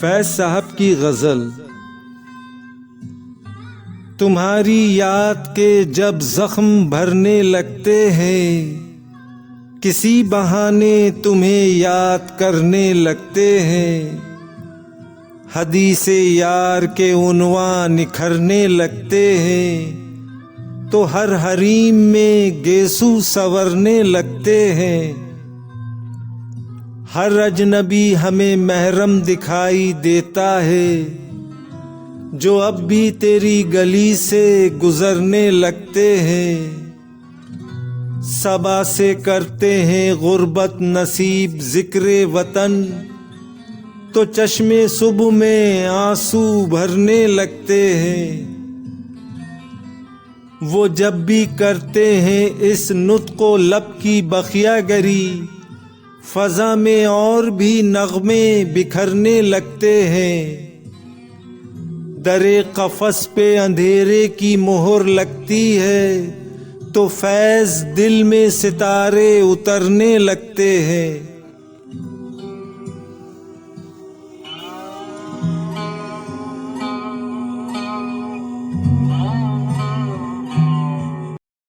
فیض صاحب کی غزل۔ تمہاری یاد کے جب زخم بھرنے لگتے ہیں، کسی بہانے تمہیں یاد کرنے لگتے ہیں، حدیث یار کے عنوان نکھرنے لگتے ہیں، تو ہر حریم میں گیسو سنورنے لگتے ہیں۔ ہر اجنبی ہمیں محرم دکھائی دیتا ہے، جو اب بھی تیری گلی سے گزرنے لگتے ہیں۔ صبا سے کرتے ہیں غربت نصیب ذکر وطن، تو چشم صبح میں آنسو بھرنے لگتے ہیں۔ وہ جب بھی کرتے ہیں اس نطق و لب کی بخیا گری، فضا میں اور بھی نغمے بکھرنے لگتے ہیں۔ درِ قفس پہ اندھیرے کی مہر لگتی ہے، تو فیض دل میں ستارے اترنے لگتے ہیں۔